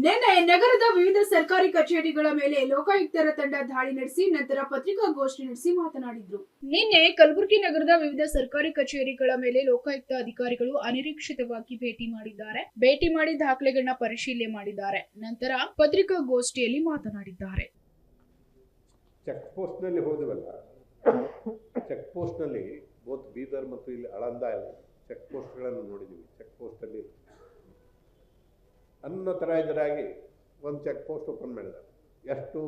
ನಿನ್ನೆ ನಗರದ ವಿವಿಧ ಸರ್ಕಾರಿ ಕಚೇರಿಗಳ ಮೇಲೆ ಲೋಕಾಯುಕ್ತರ ತಂಡ ದಾಳಿ ನಡೆಸಿ ನಂತರ ಪತ್ರಿಕಾಗೋಷ್ಠಿ ನಡೆಸಿ ಮಾತನಾಡಿದ್ರು. ನಿನ್ನೆ ಕಲಬುರಗಿ ನಗರದ ವಿವಿಧ ಸರ್ಕಾರಿ ಕಚೇರಿಗಳ ಮೇಲೆ ಲೋಕಾಯುಕ್ತ ಅಧಿಕಾರಿಗಳು ಅನಿರೀಕ್ಷಿತವಾಗಿ ಭೇಟಿ ಮಾಡಿದ್ದಾರೆ. ಭೇಟಿ ಮಾಡಿ ದಾಖಲೆಗಳನ್ನ ಪರಿಶೀಲನೆ ಮಾಡಿದ್ದಾರೆ. ನಂತರ ಪತ್ರಿಕಾಗೋಷ್ಠಿಯಲ್ಲಿ ಮಾತನಾಡಿದ್ದಾರೆ. ಚೆಕ್ ಪೋಸ್ಟ್ ನಲ್ಲಿ ಹೋದವಲ್ಲ, ಚೆಕ್ ಪೋಸ್ಟ್ ನಲ್ಲಿ ಬೋತ್ ಬೀದರ್ ಮತ್ತು ಇಲ್ಲಿ ಆಳಂದ ಚೆಕ್ ಪೋಸ್ಟ್ಗಳನ್ನು ನೋಡಿದ್ದೀವಿ. ಚೆಕ್ ಪೋಸ್ಟ್ ಅಲ್ಲಿ ಅನ್ಅಥರೈಸ್ಡಾಗಿ ಒಂದು ಚೆಕ್ ಪೋಸ್ಟ್ ಓಪನ್ ಮಾಡಿದ್ದಾರೆ. ಎಷ್ಟು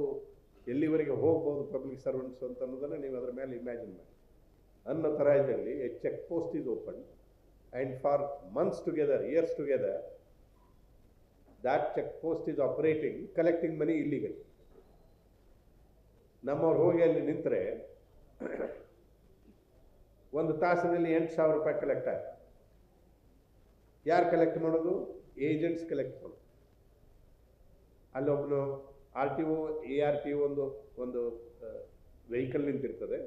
ಎಲ್ಲಿವರೆಗೆ ಹೋಗ್ಬೋದು ಪಬ್ಲಿಕ್ ಸರ್ವೆಂಟ್ಸ್ ಅಂತ ಅನ್ನೋದನ್ನು ನೀವು ಅದರ ಮೇಲೆ ಇಮ್ಯಾಜಿನ್ ಮಾಡಿ. ಅನ್ಅಥರೈಸ್ಡಲ್ಲಿ a check post is open and for months together, years together, that check post is operating, collecting money ಇಲ್ಲಿಗಲಿ. ನಮ್ಮವ್ರು ಹೋಗಿ ಅಲ್ಲಿ ನಿಂತರೆ ಒಂದು ತಾಸಿನಲ್ಲಿ 8,000 ರೂಪಾಯಿ ಕಲೆಕ್ಟ್ ಆಯ್ತು. ಯಾರು ಕಲೆಕ್ಟ್ ಮಾಡೋದು? ಏಜೆಂಟ್ಸ್ ಕಲೆಕ್ಟ್ ಮಾಡೋದು. ಅಲ್ಲೊಬ್ಬನು RTO ARTO ಒಂದು ವೆಹಿಕಲ್ ನಿಂತಿರ್ತದೆ.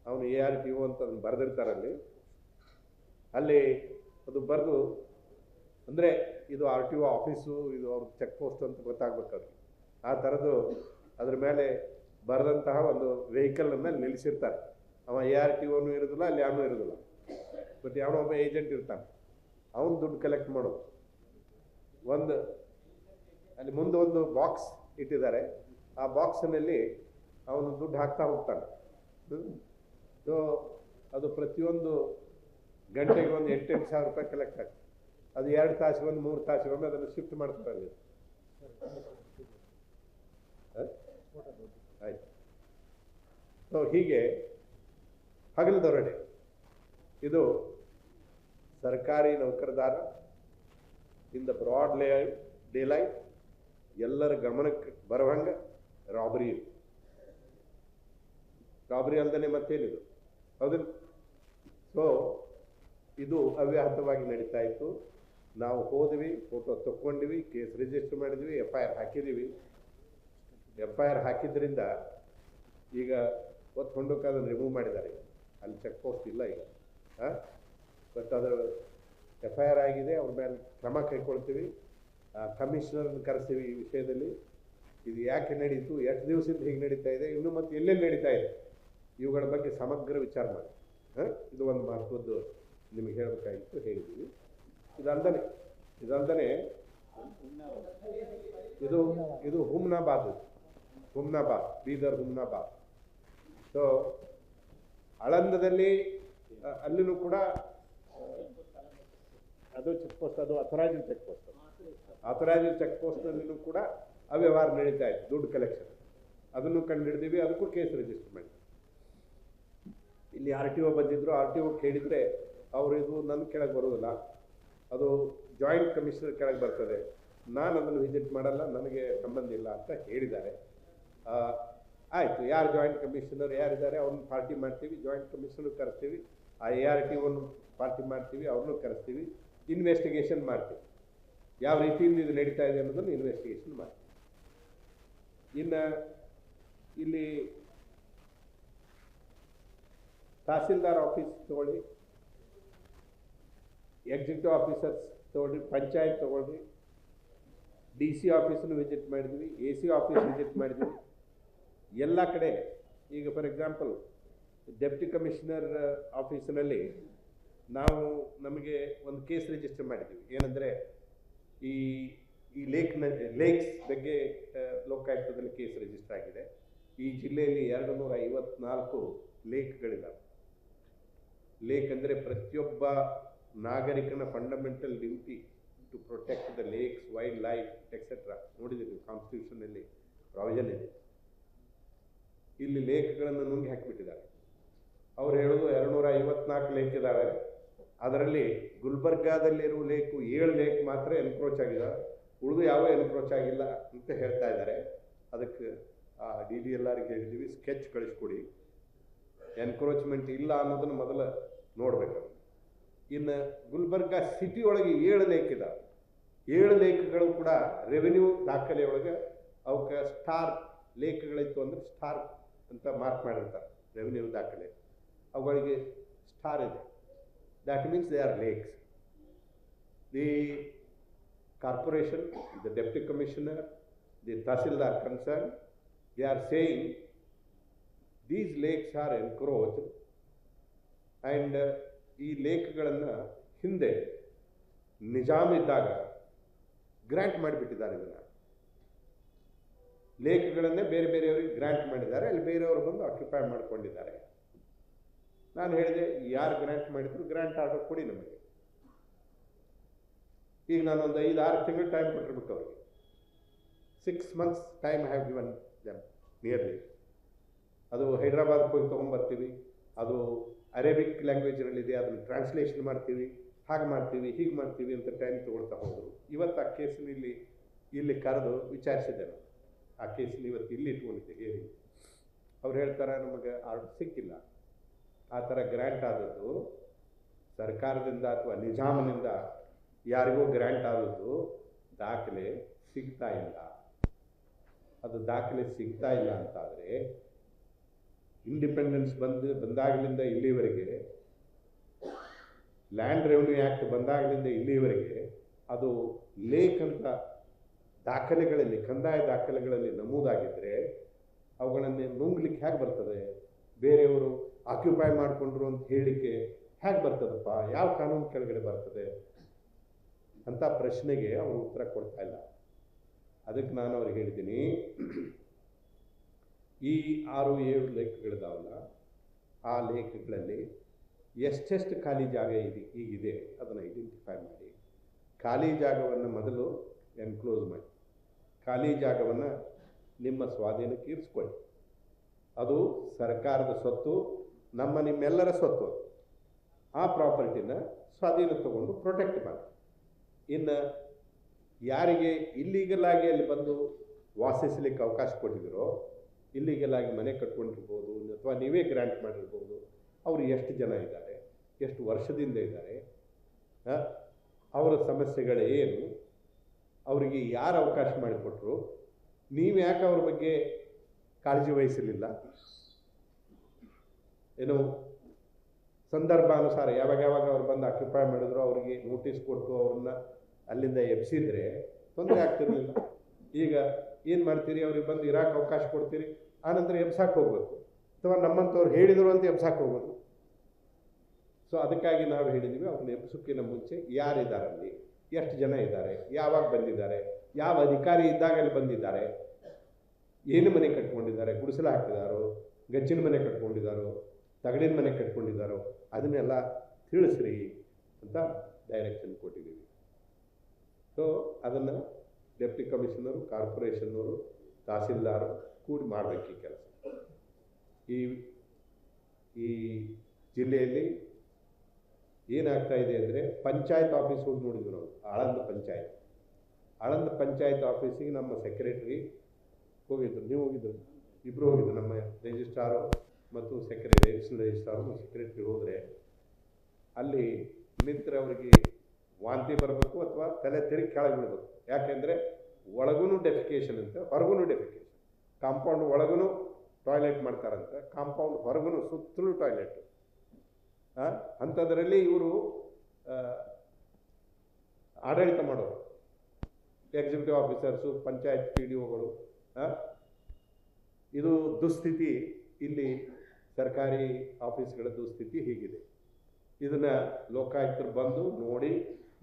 ಅವನು ARTO ಅಂತ ಅದನ್ನು ಬರೆದಿರ್ತಾರಲ್ಲಿ. ಅಲ್ಲಿ ಅದು ಬರೆದು, ಅಂದರೆ ಇದು RTO ಆಫೀಸು, ಇದು ಅವ್ರ ಚೆಕ್ ಪೋಸ್ಟ್ ಅಂತ ಗೊತ್ತಾಗ್ಬೇಕು ಅವ್ರಿಗೆ. ಆ ಥರದ್ದು ಅದ್ರ ಮೇಲೆ ಬರೆದಂತಹ ಒಂದು ವೆಹಿಕಲನ್ನು ನಿಲ್ಲಿಸಿರ್ತಾರೆ. ಅವ ARTOನೂ ಇರೋದಿಲ್ಲ, ಅಲ್ಲಿ ಯಾವನೂ ಇರೋದಿಲ್ಲ. ಬಟ್ ಯಾವನೋ ಒಬ್ಬ ಏಜೆಂಟ್ ಇರ್ತಾನೆ, ಅವನು ದುಡ್ಡು ಕಲೆಕ್ಟ್ ಮಾಡೋದು. ಅಲ್ಲಿ ಮುಂದೆ ಒಂದು ಬಾಕ್ಸ್ ಇಟ್ಟಿದ್ದಾರೆ. ಆ ಬಾಕ್ಸ್ನಲ್ಲಿ ಅವನು ದುಡ್ಡು ಹಾಕ್ತಾ ಹೋಗ್ತಾನೆ. ಸೊ ಅದು ಪ್ರತಿಯೊಂದು ಗಂಟೆಗೆ ಒಂದು 8,000 ರೂಪಾಯಿ ಕಲೆಕ್ಟ್ ಆಗ್ತದೆ. ಅದು 2 ತಾಸಿಗೊಮ್ಮೆ 3 ತಾಸಿಗೊಮ್ಮೆ ಅದನ್ನು ಶಿಫ್ಟ್ ಮಾಡ್ತಾರೆ ಅಲ್ಲಿ. ಆಯ್ತು. ಸೊ ಹೀಗೆ ಹಗಲು ದೊರಡೆ. ಇದು ಸರ್ಕಾರಿ ನೌಕರದಾರ in the broad daylight ಎಲ್ಲರ ಗಮನಕ್ಕೆ ಬರುವಂಗೆ ರಾಬರಿ ಅಲ್ಲದೆ ಮತ್ತೇನಿದು, ಹೌದಿಲ್ಲ? ಸೊ ಇದು ಅವ್ಯಾಹತವಾಗಿ ನಡೀತಾ ಇತ್ತು. ನಾವು ಹೋದ್ವಿ, ಫೋಟೋ ತಕ್ಕೊಂಡಿವಿ, ಕೇಸ್ ರಿಜಿಸ್ಟರ್ ಮಾಡಿದ್ವಿ, FIR ಹಾಕಿದ್ದೀವಿ. FIR ಹಾಕಿದ್ರಿಂದ ಈಗ ಹೊಂಡಕ್ಕೆ ಅದನ್ನು ರಿಮೂವ್ ಮಾಡಿದ್ದಾರೆ. ಅಲ್ಲಿ ಚೆಕ್ ಪೋಸ್ಟ್ ಇಲ್ಲ ಈಗ. ಬಟ್ ಅದು FIR ಆಗಿದೆ. ಅವ್ರ ಮೇಲೆ ಕ್ರಮ ಕೈಗೊಳ್ತೀವಿ. ಕಮಿಷನರ್ನ ಕರೆಸ್ತೀವಿ ಈ ವಿಷಯದಲ್ಲಿ. ಇದು ಯಾಕೆ ನಡೀತು, ಎಷ್ಟು ದಿವಸದಿಂದ ಹೀಗೆ ನಡೀತಾ ಇದೆ, ಇನ್ನು ಮತ್ತೆ ಎಲ್ಲೆಲ್ಲಿ ನಡೀತಾ ಇದೆ, ಇವುಗಳ ಬಗ್ಗೆ ಸಮಗ್ರ ವಿಚಾರ ಮಾಡಿ. ಇದು ಒಂದು ಮಹತ್ವದ್ದು ನಿಮಗೆ ಹೇಳಬೇಕಾಗಿತ್ತು, ಹೇಳಿದ್ದೀವಿ. ಇದಲ್ದೇ ಇದು ಹುಮ್ನಾಬಾದ್, ಬೀದರ್ ಹುಮ್ನಾಬಾದ್. ಸೊ ಆಳಂದದಲ್ಲಿ ಅಲ್ಲಿನೂ ಕೂಡ ಅದು ಚೆಕ್ ಪೋಸ್ಟ್, ಅದು authorised check post. Authorised check ಪೋಸ್ಟ್ನಲ್ಲಿನೂ ಕೂಡ ಅವ್ಯವಹಾರ ನಡೀತಾ ಇತ್ತು, ದುಡ್ಡು ಕಲೆಕ್ಷನ್. ಅದನ್ನು ಕಂಡುಹಿಡಿದೀವಿ, ಅದಕ್ಕೂ ಕೇಸ್ ರಿಜಿಸ್ಟರ್ ಮಾಡಿ. ಇಲ್ಲಿ RTO ಬಂದಿದ್ರು. RTO ಕೇಳಿದರೆ ಅವರು ಇದು ನನ್ನ ಕೆಳಗೆ ಬರೋದಿಲ್ಲ, ಅದು ಜಾಯಿಂಟ್ ಕಮಿಷನರ್ ಕೆಳಗೆ ಬರ್ತದೆ, ನಾನು ಅದನ್ನು ವಿಸಿಟ್ ಮಾಡಲ್ಲ, ನನಗೆ ಸಂಬಂಧ ಇಲ್ಲ ಅಂತ ಹೇಳಿದ್ದಾರೆ. ಆಯಿತು, ಯಾರು ಜಾಯಿಂಟ್ ಕಮಿಷನರ್ ಯಾರಿದ್ದಾರೆ ಅವ್ರನ್ನ ಪಾರ್ಟಿ ಮಾಡ್ತೀವಿ, ಜಾಯಿಂಟ್ ಕಮಿಷನರ್ ಕರೆಸ್ತೀವಿ, ಆ ARTOವನ್ನು ಪಾರ್ಟಿ ಮಾಡ್ತೀವಿ, ಅವ್ರನ್ನೂ ಕರೆಸ್ತೀವಿ, ಇನ್ವೆಸ್ಟಿಗೇಷನ್ ಮಾಡ್ತೀವಿ, ಯಾವ ರೀತಿಯಿಂದ ಇದು ನಡೀತಾ ಇದೆ ಅನ್ನೋದನ್ನು ಇನ್ವೆಸ್ಟಿಗೇಷನ್ ಮಾಡ್ತೀವಿ. ಇನ್ನು ಇಲ್ಲಿ ತಹಸೀಲ್ದಾರ್ ಆಫೀಸ್ ತಗೊಳ್ಳಿ, ಎಕ್ಸಿಕ್ಯೂಟಿವ್ ಆಫೀಸರ್ಸ್ ತಗೊಳ್ಳಿ, ಪಂಚಾಯತ್ ತಗೊಳ್ಳಿ, DC ಆಫೀಸನ್ನು ವಿಸಿಟ್ ಮಾಡಿದ್ವಿ, AC ಆಫೀಸ್ ವಿಸಿಟ್ ಮಾಡಿದ್ವಿ. ಎಲ್ಲ ಕಡೆ ಈಗ ಫಾರ್ ಎಕ್ಸಾಂಪಲ್ ಡೆಪ್ಟಿ ಕಮಿಷನರ್ ಆಫೀಸಿನಲ್ಲಿ ನಮಗೆ ಒಂದು ಕೇಸ್ ರಿಜಿಸ್ಟರ್ ಮಾಡಿದ್ದೀವಿ. ಏನಂದರೆ ಈ ಲೇಕ್ಸ್ ಬಗ್ಗೆ ಲೋಕಾಯುಕ್ತದಲ್ಲಿ ಕೇಸ್ ರಿಜಿಸ್ಟರ್ ಆಗಿದೆ. ಈ ಜಿಲ್ಲೆಯಲ್ಲಿ 254 ಲೇಕ್ಗಳಿದ್ದಾವೆ. ಲೇಕ್ ಅಂದರೆ ಪ್ರತಿಯೊಬ್ಬ ನಾಗರಿಕನ fundamental duty to protect the lakes, wildlife etcetera. ನೋಡಿದ್ದೀವಿ, ಕಾನ್ಸ್ಟಿಟ್ಯೂಷನಲ್ಲಿ ಪ್ರಾವಿಷನ್ ಇದೆ. ಇಲ್ಲಿ ಲೇಕ್ಗಳನ್ನು ನುಂಗಿ ಹಾಕಿಬಿಟ್ಟಿದ್ದಾರೆ. ಅವ್ರು ಹೇಳೋದು 254 ಲೇಕ್ ಇದ್ದಾವೆ. ಅದರಲ್ಲಿ ಗುಲ್ಬರ್ಗಾದಲ್ಲಿರುವ ಲೇಕು 7 ಲೇಕ್ ಮಾತ್ರ ಎನ್ಕ್ರೋಚ್ ಆಗಿದ್ದಾವೆ, ಉಳಿದು ಯಾವ ಎನ್ಕ್ರೋಚ್ ಆಗಿಲ್ಲ ಅಂತ ಹೇಳ್ತಾ ಇದ್ದಾರೆ. ಅದಕ್ಕೆ DDLRಗೆ ಹೇಳಿದ್ದೀವಿ, ಸ್ಕೆಚ್ ಕಳಿಸ್ಕೊಡಿ, ಎನ್ಕ್ರೋಚ್ಮೆಂಟ್ ಇಲ್ಲ ಅನ್ನೋದನ್ನು ಮೊದಲು ನೋಡಬೇಕು. ಇನ್ನು ಗುಲ್ಬರ್ಗಾ ಸಿಟಿ ಒಳಗೆ 7 ಲೇಕ್ ಇದ್ದಾವೆ. 7 ಲೇಕ್ಗಳು ಕೂಡ ರೆವಿನ್ಯೂ ದಾಖಲೆಯೊಳಗೆ ಅವಕ್ಕೆ ಸ್ಟಾರ್ ಲೇಕ್ಗಳಿತ್ತು ಅಂದರೆ ಸ್ಟಾರ್ ಅಂತ ಮಾರ್ಕ್ ಮಾಡಿರ್ತಾರೆ ರೆವಿನ್ಯೂ ದಾಖಲೆ. ಅವುಗಳಿಗೆ ಸ್ಟಾರ್ ಇದೆ. That means they are lakes. The corporation, the deputy commissioner, the tahsildar concerned, they are saying these lakes are encroached and ಈ ಲೇಕ್ಗಳನ್ನು ಹಿಂದೆ ನಿಜಾಮ್ ಇದ್ದಾಗ ಗ್ರಾಂಟ್ ಮಾಡಿಬಿಟ್ಟಿದ್ದಾರೆ. ಇದನ್ನು ಲೇಕ್ಗಳನ್ನೇ ಬೇರೆ ಬೇರೆಯವರಿಗೆ ಗ್ರಾಂಟ್ ಮಾಡಿದ್ದಾರೆ, ಅಲ್ಲಿ ಬೇರೆಯವರು ಬಂದು ಆಕ್ಯುಪೈ ಮಾಡ್ಕೊಂಡಿದ್ದಾರೆ. ನಾನು ಹೇಳಿದೆ, ಯಾರು ಗ್ರಾಂಟ್ ಮಾಡಿದ್ರು ಗ್ರಾಂಟ್ ಆರ್ಡರ್ ಕೊಡಿ ನಮಗೆ. ಈಗ ನಾನು ಒಂದು 5-6 ತಿಂಗಳು ಟೈಮ್ ಕೊಟ್ಟಿರ್ಬೇಕು ಅವರಿಗೆ. 6 months time have given them nearly. ಅದು ಹೈದ್ರಾಬಾದ್ಗೆ ಹೋಗಿ ತೊಗೊಂಬರ್ತೀವಿ, ಅದು ಅರೇಬಿಕ್ ಲ್ಯಾಂಗ್ವೇಜ್ನಲ್ಲಿದೆ, ಅದನ್ನು ಟ್ರಾನ್ಸ್ಲೇಷನ್ ಮಾಡ್ತೀವಿ, ಹಾಗೆ ಮಾಡ್ತೀವಿ, ಹೀಗೆ ಮಾಡ್ತೀವಿ ಅಂತ ಟೈಮ್ ತೊಗೊಳ್ತಾ ಹೋದರು. ಇವತ್ತು ಆ ಕೇಸನ್ನ ಇಲ್ಲಿ ಕರೆದು ವಿಚಾರಿಸಿದೆ ನಾನು. ಆ ಕೇಸನ್ನ ಇವತ್ತು ಇಲ್ಲಿ ಇಟ್ಕೊಂಡಿದ್ದೆ ಹೇಳಿ. ಅವ್ರು ಹೇಳ್ತಾರೆ, ನಮಗೆ ಆರ್ಡರ್ ಸಿಕ್ಕಿಲ್ಲ. ಆ ಥರ ಗ್ರ್ಯಾಂಟ್ ಆದದ್ದು ಸರ್ಕಾರದಿಂದ ಅಥವಾ ನಿಜಾಮನಿಂದ ಯಾರಿಗೂ ಗ್ರ್ಯಾಂಟ್ ಆದದ್ದು ದಾಖಲೆ ಸಿಗ್ತಾ ಇಲ್ಲ. ಅದು ದಾಖಲೆ ಸಿಗ್ತಾ ಇಲ್ಲ ಅಂತಾದರೆ ಇಂಡಿಪೆಂಡೆನ್ಸ್ ಬಂದಾಗಲಿಂದ ಇಲ್ಲಿವರೆಗೆ, ಲ್ಯಾಂಡ್ ರೆವಿನ್ಯೂ ಆ್ಯಕ್ಟ್ ಬಂದಾಗಲಿಂದ ಇಲ್ಲಿವರೆಗೆ ಅದು ಲೇಕ್ ಅಂತ ದಾಖಲೆಗಳಲ್ಲಿ, ಕಂದಾಯ ದಾಖಲೆಗಳಲ್ಲಿ ನಮೂದಾಗಿದ್ದರೆ ಅವುಗಳನ್ನು ನುಂಗ್ಲಿಕ್ಕೆ ಹೇಗೆ ಬರ್ತದೆ? ಬೇರೆಯವರು ಆಕ್ಯುಪೈ ಮಾಡಿಕೊಂಡ್ರು ಅಂತ ಹೇಳಲಿಕ್ಕೆ ಹೇಗೆ ಬರ್ತದಪ್ಪ? ಯಾವ ಕಾನೂನು ಕೆಳಗಡೆ ಬರ್ತದೆ ಅಂತ ಪ್ರಶ್ನೆಗೆ ಅವರು ಉತ್ತರ ಕೊಡ್ತಾ ಇಲ್ಲ. ಅದಕ್ಕೆ ನಾನು ಅವ್ರಿಗೆ ಹೇಳಿದ್ದೀನಿ, ಈ 6-7 ಲೇಕ್ಗಳಿದಾವಲ್ಲ, ಆ ಲೇಕ್ಗಳಲ್ಲಿ ಎಷ್ಟೆಷ್ಟು ಖಾಲಿ ಜಾಗ ಈಗಿದೆ ಅದನ್ನು ಐಡೆಂಟಿಫೈ ಮಾಡಿ. ಖಾಲಿ ಜಾಗವನ್ನು ಮೊದಲು ಎನ್ಕ್ಲೋಸ್ ಮಾಡಿ, ಖಾಲಿ ಜಾಗವನ್ನು ನಿಮ್ಮ ಸ್ವಾಧೀನಕ್ಕೆ ಇರಿಸ್ಕೊಳ್ಳಿ. ಅದು ಸರ್ಕಾರದ ಸ್ವತ್ತು, ನಿಮ್ಮೆಲ್ಲರ ಸ್ವತ್ತು. ಆ ಪ್ರಾಪರ್ಟಿನ ಸ್ವಾಧೀನ ತಗೊಂಡು ಪ್ರೊಟೆಕ್ಟ್ ಮಾಡಿ. ಇನ್ನು ಯಾರಿಗೆ ಇಲ್ಲೀಗಲ್ ಆಗಿ ಅಲ್ಲಿ ಬಂದು ವಾಸಿಸಲಿಕ್ಕೆ ಅವಕಾಶ ಕೊಟ್ಟಿದ್ದೀರೋ, ಇಲ್ಲೀಗಲ್ ಆಗಿ ಮನೆ ಕಟ್ಕೊಂಡಿರ್ಬೋದು ಅಥವಾ ನೀವೇ ಗ್ರಾಂಟ್ ಮಾಡಿರ್ಬೋದು, ಅವರು ಎಷ್ಟು ಜನ ಇದ್ದಾರೆ, ಎಷ್ಟು ವರ್ಷದಿಂದ ಇದ್ದಾರೆ, ಅವರ ಸಮಸ್ಯೆಗಳೇನು, ಅವರಿಗೆ ಯಾರು ಅವಕಾಶ ಮಾಡಿಕೊಟ್ರು, ನೀವು ಯಾಕೆ ಅವ್ರ ಬಗ್ಗೆ ಕಾಳಜಿ ವಹಿಸಲಿಲ್ಲ? ಏನು ಸಂದರ್ಭಾನುಸಾರ ಯಾವಾಗ ಅವ್ರು ಬಂದು ಆಕ್ಯುಪೈ ಮಾಡಿದ್ರು ಅವರಿಗೆ ನೋಟಿಸ್ ಕೊಟ್ಟು ಅವ್ರನ್ನ ಅಲ್ಲಿಂದ ಎಬ್ಸಿದ್ರೆ ತೊಂದರೆ ಆಗ್ತಿರಲಿಲ್ಲ. ಈಗ ಏನು ಮಾಡ್ತೀರಿ? ಅವ್ರಿಗೆ ಬಂದು ಇರಾಕ್ ಅವಕಾಶ ಕೊಡ್ತೀರಿ, ಆನಂತರ ಎಬ್ಸಾಕ್ ಹೋಗ್ಬೇಕು, ಅಥವಾ ನಮ್ಮಂಥವ್ರು ಹೇಳಿದರು ಅಂತ ಎಬ್ಸಾಕ್ ಹೋಗೋದು. ಸೊ ಅದಕ್ಕಾಗಿ ನಾವು ಹೇಳಿದ್ವಿ, ಅವ್ರನ್ನ ಎಬ್ಸೋಕ್ಕಿಂತ ಮುಂಚೆ ಯಾರಿದ್ದಾರೆ ಅಲ್ಲಿ, ಎಷ್ಟು ಜನ ಇದ್ದಾರೆ, ಯಾವಾಗ ಬಂದಿದ್ದಾರೆ, ಯಾವ ಅಧಿಕಾರಿ ಇದ್ದಾಗ ಅಲ್ಲಿ ಬಂದಿದ್ದಾರೆ, ಏನು ಮನೆ ಕಟ್ಕೊಂಡಿದ್ದಾರೆ, ಗುಡಿಸಲು ಹಾಕಿದಾರೋ, ಗಚ್ಚಿನ ಮನೆ ಕಟ್ಕೊಂಡಿದ್ದಾರೋ, ತಗಡಿನ ಮನೆ ಕಟ್ಕೊಂಡಿದ್ದಾರೋ, ಅದನ್ನೆಲ್ಲ ತಿಳಿಸ್ರಿ ಅಂತ ಡೈರೆಕ್ಷನ್ ಕೊಟ್ಟಿದ್ದೀವಿ. ಸೊ ಅದನ್ನು ಡೆಪ್ಟಿ ಕಮಿಷನರು, ಕಾರ್ಪೊರೇಷನ್ನವರು, ತಹಸೀಲ್ದಾರು ಕೂಡಿ ಮಾಡಬೇಕು ಈ ಕೆಲಸ. ಈ ಜಿಲ್ಲೆಯಲ್ಲಿ ಏನಾಗ್ತಾ ಇದೆ ಅಂದರೆ, ಪಂಚಾಯತ್ ಆಫೀಸ್ ಹೋಗಿ ನೋಡಿದ್ವಿ ನಾವು. ಆಳಂದ ಪಂಚಾಯತ್ ಆಫೀಸಿಗೆ ನಮ್ಮ ಸೆಕ್ರೆಟರಿ ಹೋಗಿದ್ರು, ನೀವು ಹೋಗಿದ್ರು, ಇಬ್ಬರು ಹೋಗಿದ್ರು. ನಮ್ಮ ರಿಜಿಸ್ಟ್ರಾರು ಮತ್ತು ಅಡಿಷನಲ್ ರಿಜಿಸ್ಟ್ರಾರು ಮತ್ತು ಸೆಕ್ರೆಟರಿ ಹೋದರೆ ಅಲ್ಲಿ ನಿಂತರೆ ಅವರಿಗೆ ವಾಂತಿ ಬರಬೇಕು ಅಥವಾ ತಲೆ ತಿರುಗಿ ಕೆಳಗೆ ಬಿಡಬೇಕು. ಯಾಕೆಂದರೆ ಒಳಗೂ ಡೆಫಿಕೇಶನ್ ಅಂತ, ಹೊರಗೂ ಡೆಫಿಕೇಶನ್. ಕಾಂಪೌಂಡ್ ಒಳಗೂ ಟಾಯ್ಲೆಟ್ ಮಾಡ್ತಾರಂತೆ, ಕಾಂಪೌಂಡ್ ಹೊರಗೂ ಸುತ್ತಲೂ ಟಾಯ್ಲೆಟ್. ಅಂಥದ್ರಲ್ಲಿ ಇವರು ಆಡಳಿತ ಮಾಡೋರು, ಎಕ್ಸಿಕ್ಯೂಟಿವ್ ಆಫೀಸರ್ಸು, ಪಂಚಾಯತ್ PDOಗಳು. ಇದು ದುಸ್ಥಿತಿ, ಇಲ್ಲಿ ಸರ್ಕಾರಿ ಆಫೀಸ್ಗಳ ದುಸ್ಥಿತಿ ಹೀಗಿದೆ. ಇದನ್ನು ಲೋಕಾಯುಕ್ತರು ಬಂದು ನೋಡಿ,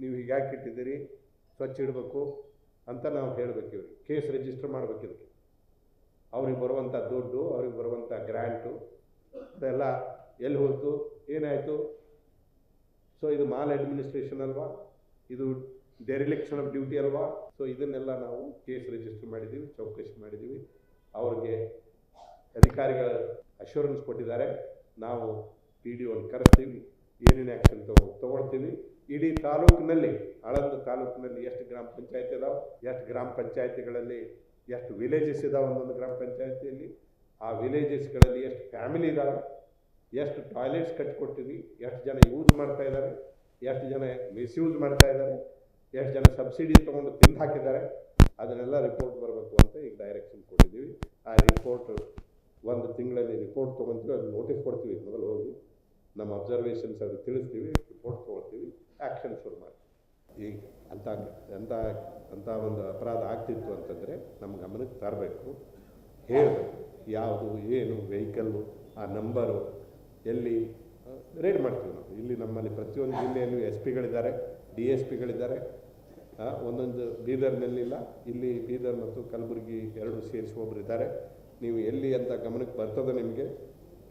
ನೀವು ಹೀಗಾಗಿ ಇಟ್ಟಿದ್ದೀರಿ, ಸ್ವಚ್ಛ ಇಡಬೇಕು ಅಂತ ನಾವು ಹೇಳಬೇಕು. ಇವ್ರಿಗೆ ಕೇಸ್ ರಿಜಿಸ್ಟರ್ ಮಾಡಬೇಕು. ಇದಕ್ಕೆ ಅವ್ರಿಗೆ ಬರುವಂಥ ದುಡ್ಡು, ಅವ್ರಿಗೆ ಬರುವಂಥ ಗ್ರ್ಯಾಂಟು ಅದೆಲ್ಲ ಎಲ್ಲಿ ಹೋಯ್ತು, ಏನಾಯಿತು? ಸೊ ಇದು ಮಾಲ್ ಅಡ್ಮಿನಿಸ್ಟ್ರೇಷನ್ ಅಲ್ವಾ, ಇದು ಡೆರಿಲಿಕ್ಷನ್ ಆಫ್ ಡ್ಯೂಟಿ ಅಲ್ವಾ? ಸೊ ಇದನ್ನೆಲ್ಲ ನಾವು ಕೇಸ್ ರಿಜಿಸ್ಟರ್ ಮಾಡಿದ್ದೀವಿ, ಚೌಕಶಿ ಮಾಡಿದ್ದೀವಿ. ಅವ್ರಿಗೆ ಅಧಿಕಾರಿಗಳ ಅಶ್ಯೂರೆನ್ಸ್ ಕೊಟ್ಟಿದ್ದಾರೆ, ನಾವು PDOನ ಕರೆಸ್ತೀವಿ, ಏನೇನು ಆ್ಯಕ್ಷನ್ ತೊಗೊಳ್ತೀವಿ. ಇಡೀ ತಾಲೂಕಿನಲ್ಲಿ, ಆಳಂದ ತಾಲೂಕಿನಲ್ಲಿ ಎಷ್ಟು ಗ್ರಾಮ ಪಂಚಾಯತಿ ಇದಾವೆ, ಎಷ್ಟು ಗ್ರಾಮ ಪಂಚಾಯತಿಗಳಲ್ಲಿ ಎಷ್ಟು ವಿಲೇಜಸ್ ಇದಾವೆ, ಒಂದೊಂದು ಗ್ರಾಮ ಪಂಚಾಯತಿಯಲ್ಲಿ ಆ ವಿಲೇಜಸ್ಗಳಲ್ಲಿ ಎಷ್ಟು ಫ್ಯಾಮಿಲಿ ಇದ್ದಾವೆ, ಎಷ್ಟು ಟಾಯ್ಲೆಟ್ಸ್ ಕಟ್ಟಿಕೊಟ್ಟಿವಿ, ಎಷ್ಟು ಜನ ಯೂಸ್ ಮಾಡ್ತಾ ಇದ್ದಾರೆ, ಎಷ್ಟು ಜನ ಮಿಸ್ಯೂಸ್ ಮಾಡ್ತಾ ಇದ್ದಾರೆ, ಎಷ್ಟು ಜನ ಸಬ್ಸಿಡಿ ತೊಗೊಂಡು ತಿಂದು ಹಾಕಿದ್ದಾರೆ, ಅದನ್ನೆಲ್ಲ ರಿಪೋರ್ಟ್ ಬರಬೇಕು ಅಂತ ಈಗ ಡೈರೆಕ್ಷನ್ ಕೊಟ್ಟಿದ್ದೀವಿ. ಆ ರಿಪೋರ್ಟ್ 1 ತಿಂಗಳಲ್ಲಿ ರಿಪೋರ್ಟ್ ತೊಗೊತೀವಿ, ಅದು ನೋಟಿಸ್ ಕೊಡ್ತೀವಿ. ಮೊದಲು ಹೋಗಿ ನಮ್ಮ ಅಬ್ಸರ್ವೇಷನ್ಸ್ ಅವ್ರಿಗೆ ತಿಳಿಸ್ತೀವಿ, ರಿಪೋರ್ಟ್ ತೊಗೊಳ್ತೀವಿ, ಆ್ಯಕ್ಷನ್ ಶುರು ಮಾಡ್ತೀವಿ. ಈಗ ಅಂಥ ಒಂದು ಅಪರಾಧ ಆಗ್ತಿತ್ತು ಅಂತಂದರೆ ನಮ್ಮ ಗಮನಕ್ಕೆ ತರಬೇಕು, ಹೇಳಬೇಕು ಯಾವುದು ಏನು ವೆಹಿಕಲ್ಲು, ಆ ನಂಬರು ಎಲ್ಲಿ ರೇಡ್ ಮಾಡ್ತೀವಿ ನಾವು. ಇಲ್ಲಿ ನಮ್ಮಲ್ಲಿ ಪ್ರತಿಯೊಂದು ಜಿಲ್ಲೆಯಲ್ಲೂ SP ಗಳಿದ್ದಾರೆ, DSPಗಳಿದ್ದಾರೆ. ಒಂದೊಂದು ಬೀದರ್ನಲ್ಲಿಲ್ಲ, ಇಲ್ಲಿ ಬೀದರ್ ಮತ್ತು ಕಲಬುರಗಿ ಎರಡು ಸೇರಿಸಿ ಒಬ್ಬರು ಇದ್ದಾರೆ. ನೀವು ಎಲ್ಲಿ ಅಂತ ಗಮನಕ್ಕೆ ಬರ್ತದೆ ನಿಮಗೆ,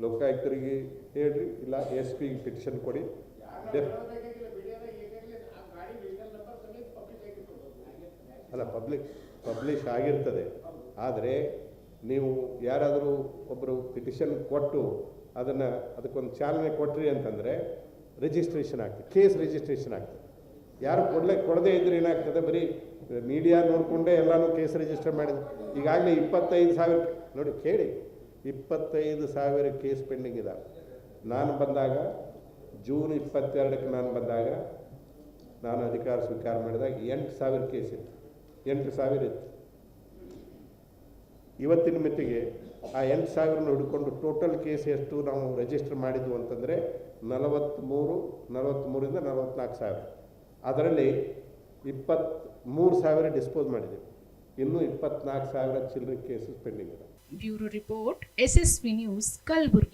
ಲೋಕಾಯುಕ್ತರಿಗೆ ಹೇಳ್ರಿ, ಇಲ್ಲ SP ಪಿಟಿಷನ್ ಕೊಡಿ. ಅಲ್ಲ, ಪಬ್ಲಿಷ್ ಆಗಿರ್ತದೆ. ಆದರೆ ನೀವು ಯಾರಾದರೂ ಒಬ್ಬರು ಪಿಟಿಷನ್ ಕೊಟ್ಟು ಅದಕ್ಕೊಂದು ಚಾಲನೆ ಕೊಟ್ರಿ ಅಂತಂದರೆ ರಿಜಿಸ್ಟ್ರೇಷನ್ ಆಗ್ತದೆ, ಕೇಸ್ ರಿಜಿಸ್ಟ್ರೇಷನ್ ಆಗ್ತದೆ. ಯಾರು ಕೊಡದೇ ಇದ್ರೆ ಏನಾಗ್ತದೆ, ಬರೀ ಮೀಡಿಯಾ ನೋಡಿಕೊಂಡೇ ಎಲ್ಲನೂ ಕೇಸ್ ರಿಜಿಸ್ಟರ್ ಮಾಡಿದ್ರು. ಈಗಾಗಲೇ 25,000 ನೋಡಿ ಕೇಳಿ, 25,000 ಕೇಸ್ ಪೆಂಡಿಂಗ್ ಇದ್ದಾವೆ. ನಾನು ಬಂದಾಗ ಜೂನ್ 22ಕ್ಕೆ ನಾನು ಬಂದಾಗ, ನಾನು ಅಧಿಕಾರ ಸ್ವೀಕಾರ ಮಾಡಿದಾಗ 8,000 ಕೇಸ್ ಇತ್ತು, 8,000 ಇತ್ತು. ಇವತ್ತಿನ ಮಿತಿಗೆ ಆ 8,000 ಹಿಡ್ಕೊಂಡು ಟೋಟಲ್ ಕೇಸ್ ಎಷ್ಟು ನಾವು ರಿಜಿಸ್ಟರ್ ಮಾಡಿದ್ವು ಅಂತಂದರೆ 43,000 44,000. ಅದರಲ್ಲಿ 23,000 ಡಿಸ್ಪೋಸ್ ಮಾಡಿದ್ದೀವಿ. ಇನ್ನೂ 24,000 ಚಿಲ್ಲರೆ ಕೇಸಸ್ ಪೆಂಡಿಂಗ್ ಇದೆ. Bureau report, SSV news, Kalaburagi.